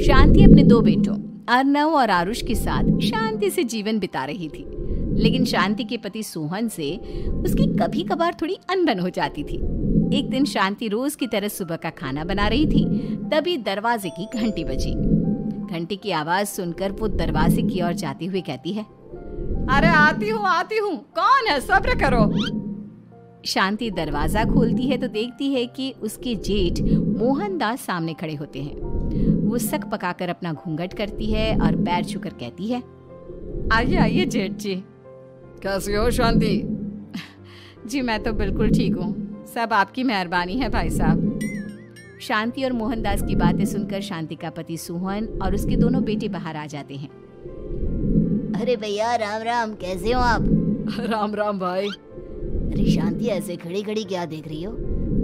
शांति अपने दो बेटों अर्नव और आरुष के साथ शांति से जीवन बिता रही थी। लेकिन शांति के पति सोहन से उसकी कभी कभार थोड़ी अनबन हो जाती थी। एक दिन शांति रोज की तरह सुबह का खाना बना रही थी, तभी दरवाजे की घंटी बजी। घंटी की आवाज सुनकर वो दरवाजे की ओर जाती हुई कहती है, अरे आती हूँ, कौन है, सब्र करो। शांति दरवाजा खोलती है तो देखती है कि उसके जेठ मोहनदास सामने खड़े होते हैं। वो सक पकाकर अपना घूंघट करती है और पैर छूकर कहती है, आइए आइए जेठ जी। कैसी हो शांति? जी मैं तो बिल्कुल ठीक हूँ, सब आपकी मेहरबानी है भाई साहब। शांति और मोहनदास की बातें सुनकर शांति का पति सोहन और उसके दोनों बेटे बाहर आ जाते हैं। अरे भैया राम राम, कैसे हो आप? राम राम भाई। अरे शांति ऐसे खड़ी खड़ी क्या देख रही हो?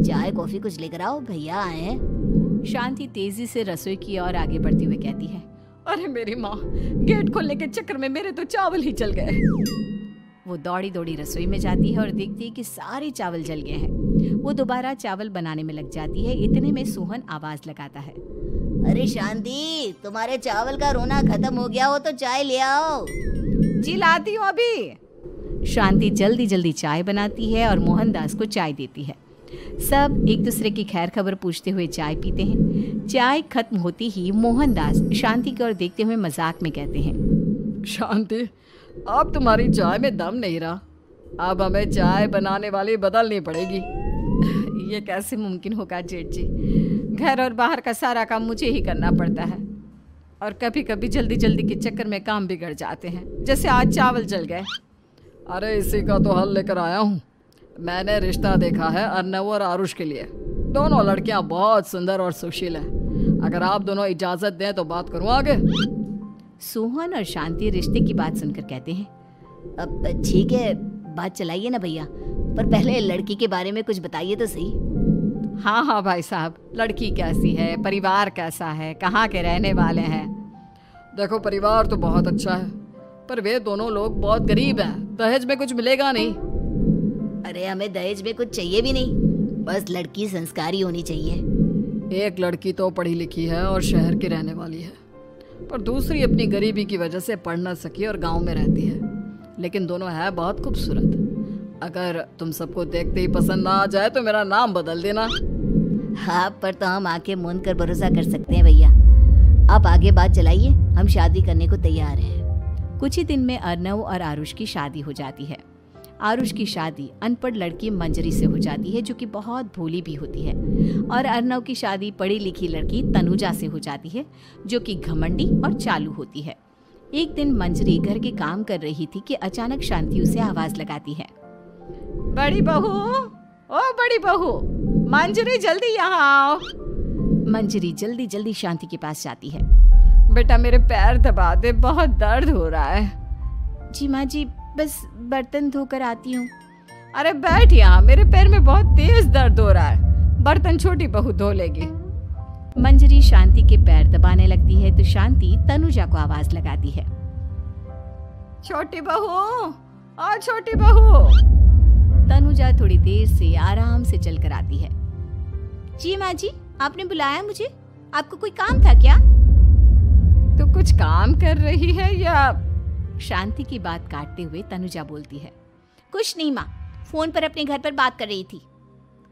चाय कॉफी कुछ लेकर आओ, भैया आए हैं। शांति तेजी से रसोई की ओर आगे बढ़ती हुई कहती है, अरे मेरी माँ, गेट खोलने के चक्कर में मेरे तो चावल ही जल गए। वो दौड़ी दौड़ी रसोई में जाती है और देखती है कि सारे चावल जल गए हैं। वो दोबारा चावल बनाने में लग जाती है। इतने में सोहन आवाज लगाता है, अरे शांति, तुम्हारे चावल का रोना खत्म हो गया हो तो चाय ले आओ। जी लाती हूँ अभी। शांति जल्दी जल्दी चाय बनाती है और मोहनदास को चाय देती है। सब एक दूसरे की खैर खबर पूछते हुए चाय पीते हैं। चाय खत्म होती ही मोहनदास शांति की ओर देखते हुए मजाक में कहते हैं, शांति, अब तुम्हारी चाय में दम नहीं रहा, अब हमें चाय बनाने वाली बदलनी पड़ेगी। ये कैसे मुमकिन होगा जेठ जी? घर और बाहर का सारा काम मुझे ही करना पड़ता है और कभी कभी जल्दी जल्दी के चक्कर में काम बिगड़ जाते हैं, जैसे आज चावल जल गए। अरे इसी का तो हल लेकर आया हूँ। मैंने रिश्ता देखा है अर्नव और आरुष के लिए। दोनों लड़कियाँ बहुत सुंदर और सुशील हैं। अगर आप दोनों इजाज़त दें तो बात करूँ आगे। सोहन और शांति रिश्ते की बात सुनकर कहते हैं, अब ठीक है, बात चलाइए ना भैया, पर पहले लड़की के बारे में कुछ बताइए तो सही। हाँ भाई साहब, लड़की कैसी है, परिवार कैसा है, कहाँ के रहने वाले हैं? देखो परिवार तो बहुत अच्छा है, पर वे दोनों लोग बहुत गरीब हैं। दहेज में कुछ मिलेगा नहीं। अरे हमें दहेज में कुछ चाहिए भी नहीं, बस लड़की संस्कारी होनी चाहिए। एक लड़की तो पढ़ी लिखी है और शहर की रहने वाली है, पर दूसरी अपनी गरीबी की वजह से पढ़ ना सकी और गांव में रहती है। लेकिन दोनों है बहुत खूबसूरत। अगर तुम सबको देखते ही पसंद ना आ जाए तो मेरा नाम बदल देना। हाँ, पर तो हम आंखें मूंद कर भरोसा कर सकते हैं भैया। आप आगे बात चलाइए, हम शादी करने को तैयार हैं। कुछ ही दिन में अर्नव और आरुष की शादी हो जाती है। आरुष की शादी अनपढ़ लड़की मंजरी से हो जाती है, जो कि बहुत भोली भी होती है, और अर्नव की शादी पढ़ी लिखी लड़की तनुजा से हो जाती है, जो कि घमंडी और चालू होती है। एक दिन मंजरी घर के काम कर रही थी कि अचानक शांति उसे आवाज लगाती है, बड़ी बहू, ओ बड़ी बहू, मंजरी जल्दी यहाँ आओ। मंजरी जल्दी जल्दी शांति के पास जाती है। बेटा मेरे पैर दबा दे, बहुत दर्द हो रहा है। जी माँ जी, बस बर्तन धोकर आती हूँ। अरे बैठ यहाँ, मेरे पैर में बहुत तेज दर्द हो रहा है। बर्तन छोटी बहू धो लेगी। मंजरी शांति के पैर दबाने लगती है तो शांति तनुजा को आवाज लगाती है, छोटी बहू, ओ छोटी बहू। तनुजा थोड़ी देर से आराम से चलकर आती है। जी माँ जी, आपने बुलाया मुझे? आपको कोई काम था क्या? तो कुछ काम कर रही है या? शांति की बात काटते हुए तनुजा बोलती है, कुछ नहीं माँ, फोन पर अपने घर पर बात कर रही थी।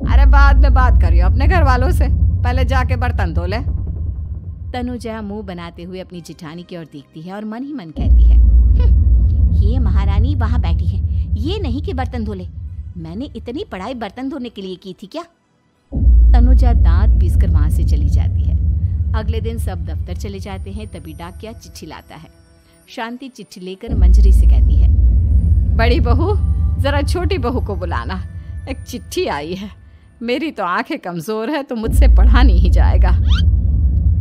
अरे बाद में बात करियो अपने घर वालों से, पहले जाके बर्तन धो ले। तनुजा मुंह बनाते हुए अपनी जिठानी की ओर देखती है और मन ही मन कहती है, ये महारानी वहाँ बैठी है, ये नहीं कि बर्तन धो ले। मैंने इतनी पढ़ाई बर्तन धोने के लिए की थी क्या? तनुजा दांत पीसकर वहां से चली जाती है। अगले दिन सब दफ्तर चले जाते हैं, तभी डाकिया चिट्ठी लाता है। शांति चिट्ठी लेकर मंजरी से कहती है, बड़ी बहू, जरा छोटी बहू को बुलाना, एक चिट्ठी आई है। मेरी तो आंखें कमजोर है तो मुझसे पढ़ा नहीं जाएगा।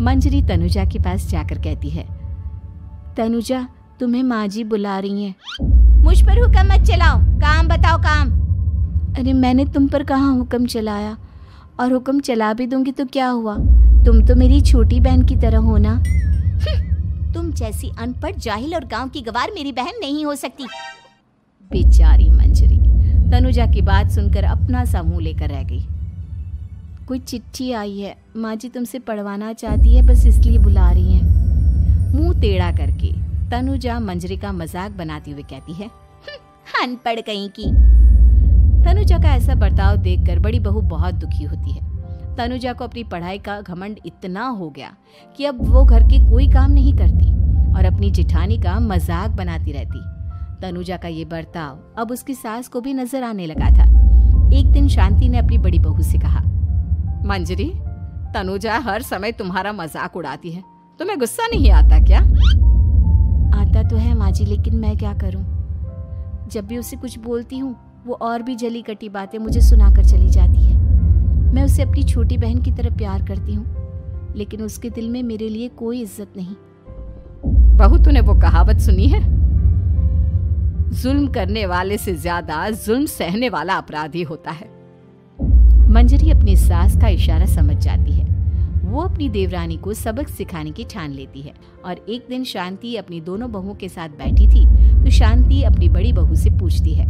मंजरी तनुजा के पास जाकर कहती है, तनुजा, तुम्हें माँ जी बुला रही हैं। मुझ पर हुक्म मत चलाओ, काम बताओ काम। अरे मैंने तुम पर कहाँ हुक्म चलाया, और हुक्म चला भी दूंगी तो क्या हुआ? तुम तो मेरी छोटी बहन की तरह हो ना। तुम जैसी अनपढ़, जाहिल और गांव की गवार मेरी बहन नहीं हो सकती। बेचारी मंजरी तनुजा की बात सुनकर अपना सा मुंह लेकर रह गई। कोई चिट्ठी आई है, माँ जी तुमसे पढ़वाना चाहती है, बस इसलिए बुला रही हैं। मुंह टेढ़ा करके तनुजा मंजरी का मजाक बनाती हुए कहती है, अनपढ़ कहीं की। तनुजा का ऐसा बर्ताव देखकर बड़ी बहू बहुत दुखी होती है। तनुजा को अपनी पढ़ाई का घमंड इतना हो गया कि अब वो घर के कोई काम नहीं करती और अपनी जेठानी का मजाक बनाती रहती। तनुजा का ये बर्ताव अब उसकी सास को भी नजर आने लगा था। एक दिन शांति ने अपनी बड़ी बहू से कहा, मंजरी, तनुजा हर समय तुम्हारा मजाक उड़ाती है, तुम्हें गुस्सा नहीं आता क्या? आता तो है माँ जी, लेकिन मैं क्या करूं? जब भी उसे कुछ बोलती हूँ वो और भी जली कटी बातें मुझे सुनाकर चली जाती है। मैं उसे अपनी छोटी बहन की तरह प्यार करती हूँ, लेकिन उसके दिल में मेरे लिए कोई इज्जत नहीं। बहू, तूने वो कहावत सुनी है, जुल्म करने वाले से ज्यादा जुल्म सहने वाला अपराधी होता है। मंजरी अपनी सास का इशारा समझ जाती है। वो अपनी देवरानी को सबक सिखाने की ठान लेती है और एक दिन शांति अपनी दोनों बहुओं के साथ बैठी थी तो शांति अपनी बड़ी बहू से पूछती है,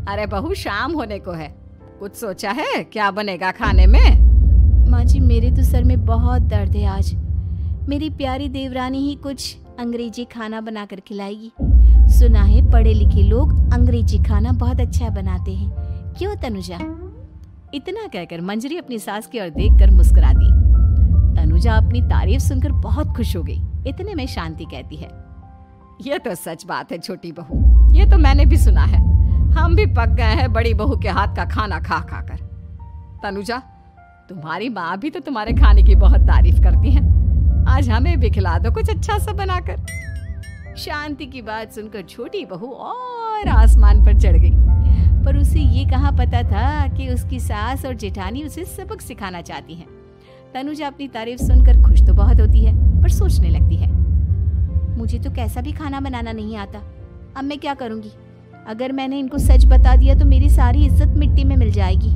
अरे बहू, शाम होने को है, कुछ सोचा है क्या बनेगा खाने में? माँ जी, मेरे तो सर में बहुत दर्द है आज। मेरी प्यारी देवरानी ही कुछ अंग्रेजी खाना बनाकर खिलाएगी। सुना है पढ़े लिखे लोग अंग्रेजी खाना बहुत अच्छा बनाते हैं, क्यों तनुजा? इतना कहकर मंजरी अपनी सास की ओर देखकर मुस्कुरा दी। तनुजा अपनी तारीफ सुनकर बहुत खुश हो गई। इतने में शांति कहती है, ये तो सच बात है छोटी बहू, ये तो मैंने भी सुना है। हम भी पक गए हैं बड़ी बहू के हाथ का खाना खा खा कर। तनुजा, तुम्हारी माँ भी तो तुम्हारे खाने की बहुत तारीफ करती है, आज हमें भी खिला दो कुछ अच्छा सा बनाकर। शांति की बात सुनकर छोटी बहू और आसमान पर चढ़ गई, पर उसे ये कहाँ पता था कि उसकी सास और जेठानी उसे सबक सिखाना चाहती हैं। तनुजा अपनी तारीफ सुनकर खुश तो बहुत होती है, पर सोचने लगती है, मुझे तो कैसा भी खाना बनाना नहीं आता, अब मैं क्या करूंगी? अगर मैंने इनको सच बता दिया तो मेरी सारी इज्जत मिट्टी में मिल जाएगी।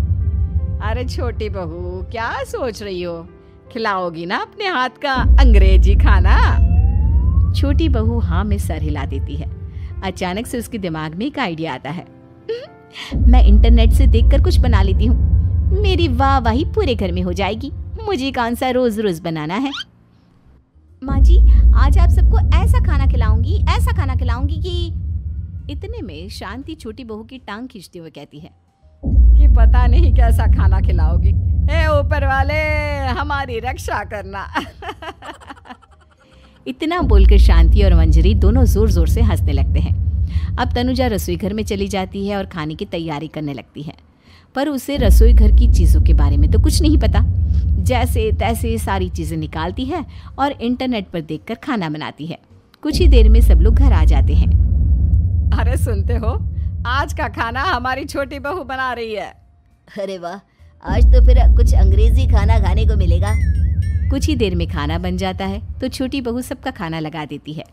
अरे छोटी बहू, क्या सोच रही हो? खिलाओगी ना अपने हाथ का अंग्रेजी खाना? छोटी बहू हाँ में सर हिला देती है। अचानक से उसके दिमाग में एक आइडिया आता है, मैं इंटरनेट से देखकर कुछ बना लेती हूँ, मेरी वाहवाही पूरे घर में हो जाएगी। मुझे कौन सा रोज रोज बनाना है। माँ जी, आज आप सबको ऐसा खाना खिलाऊंगी कि। इतने में शांति छोटी बहू की टांग खींचते हुए कहती है कि पता नहीं कैसा खाना खिलाओगी, ए ऊपर वाले हमारी रक्षा करना। इतना बोलकर शांति और मंजरी दोनों जोर जोर से हंसने लगते हैं। अब तनुजा रसोई घर में चली जाती है और खाने की तैयारी करने लगती है, पर उसे रसोई घर की चीज़ों के बारे में तो कुछ नहीं पता। जैसे तैसे सारी चीज़ें निकालती है और इंटरनेट पर देखकर खाना बनाती है। कुछ ही देर में सब लोग घर आ जाते हैं। अरे सुनते हो, आज का खाना हमारी छोटी बहू बना रही है। अरे वाह, आज तो फिर कुछ अंग्रेजी खाना खाने को मिलेगा। कुछ ही देर में खाना बन जाता है तो छोटी बहू सबका खाना लगा देती है।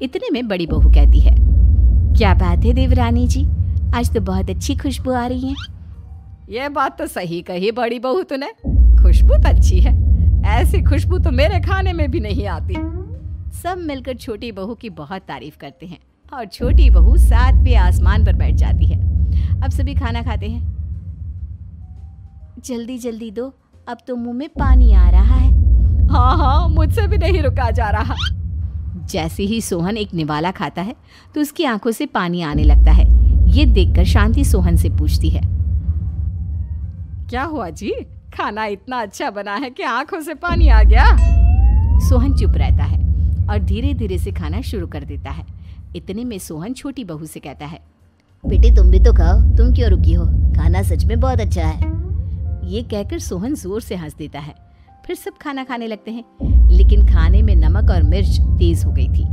इतने में बड़ी बहू कहती है, क्या बात है देवरानी जी, आज तो बहुत अच्छी खुशबू आ रही है। ये बात तो सही कही बड़ी बहू तूने, खुशबू तो अच्छी है, ऐसी खुशबू तो मेरे खाने में भी नहीं आती। सब मिलकर छोटी बहू की बहुत तारीफ करते हैं और छोटी बहू 7वें आसमान पर बैठ जाती है। अब सभी खाना खाते हैं। जल्दी जल्दी दो, अब तो मुंह में पानी आ रहा है। हाँ, मुझसे भी नहीं रुका जा रहा। जैसे ही सोहन एक निवाला खाता है तो उसकी आंखों से पानी आने लगता है। ये देखकर शांति सोहन से पूछती है, क्या हुआ जी, खाना इतना अच्छा बना है कि आंखों से पानी आ गया? सोहन चुप रहता है और धीरे धीरे से खाना शुरू कर देता है। इतने में सोहन छोटी बहू से कहता है, बेटी तुम भी तो खाओ, तुम क्यों रुकी हो, खाना सच में बहुत अच्छा है। ये कहकर सोहन जोर से हंस देता है। फिर सब खाना खाने लगते हैं, लेकिन खाने में नमक और मिर्च तेज हो गई थी।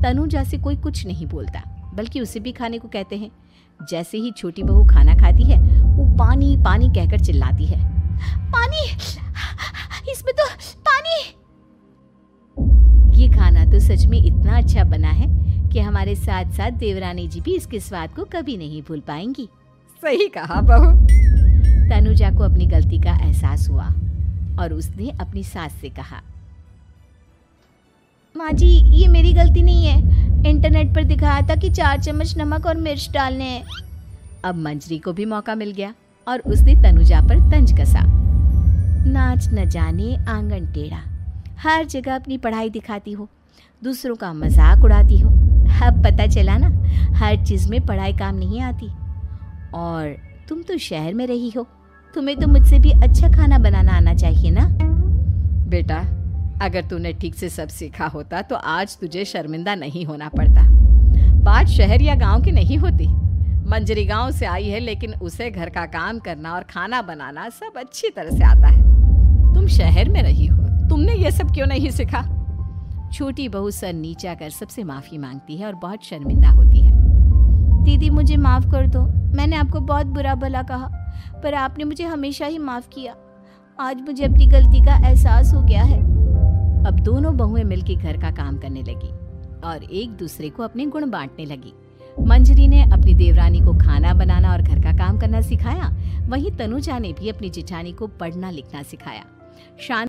तनुजा से कोई कुछ नहीं बोलता, बल्कि उसे भी खाने को कहते हैं। जैसे ही छोटी बहू खाना खाती है वो पानी पानी कहकर चिल्लाती है, पानी, इसमें तो पानी। ये खाना तो सच में इतना अच्छा बना है कि हमारे साथ साथ देवरानी जी भी इसके स्वाद को कभी नहीं भूल पाएंगी। सही कहा बहू। तनुजा को अपनी गलती का एहसास हुआ और उसने अपनी सास से कहा, माँ जी ये मेरी गलती नहीं है, इंटरनेट पर दिखाया था कि 4 चम्मच नमक और मिर्च डालने हैं। अब मंजरी को भी मौका मिल गया और उसने तनुजा पर तंज कसा। नाच न जाने आंगन टेढ़ा, हर जगह अपनी पढ़ाई दिखाती हो, दूसरों का मजाक उड़ाती हो। अब पता चला ना, हर चीज़ में पढ़ाई काम नहीं आती। और तुम तो शहर में रही हो, तुम्हें तो मुझसे भी अच्छा खाना बनाना आना चाहिए ना। बेटा, अगर तूने ठीक से सब सीखा होता तो आज तुझे शर्मिंदा नहीं होना पड़ता। बात शहर या गांव की नहीं होती। मंजरी गांव से आई है, लेकिन उसे घर का काम करना और खाना बनाना सब अच्छी तरह से आता है। तुम शहर में रही हो, तुमने ये सब क्यों नहीं सीखा? छोटी बहू सर नीचा कर सबसे माफ़ी मांगती है और बहुत शर्मिंदा होती है। दीदी मुझे माफ़ कर दो, मैंने आपको बहुत बुरा भला कहा, पर आपने मुझे हमेशा ही माफ़ किया। आज मुझे अपनी गलती का एहसास हो गया है। अब दोनों बहुएं मिलकर घर का काम करने लगी और एक दूसरे को अपने गुण बांटने लगी। मंजरी ने अपनी देवरानी को खाना बनाना और घर का काम करना सिखाया, वहीं तनुजा ने भी अपनी जेठानी को पढ़ना लिखना सिखाया। शांति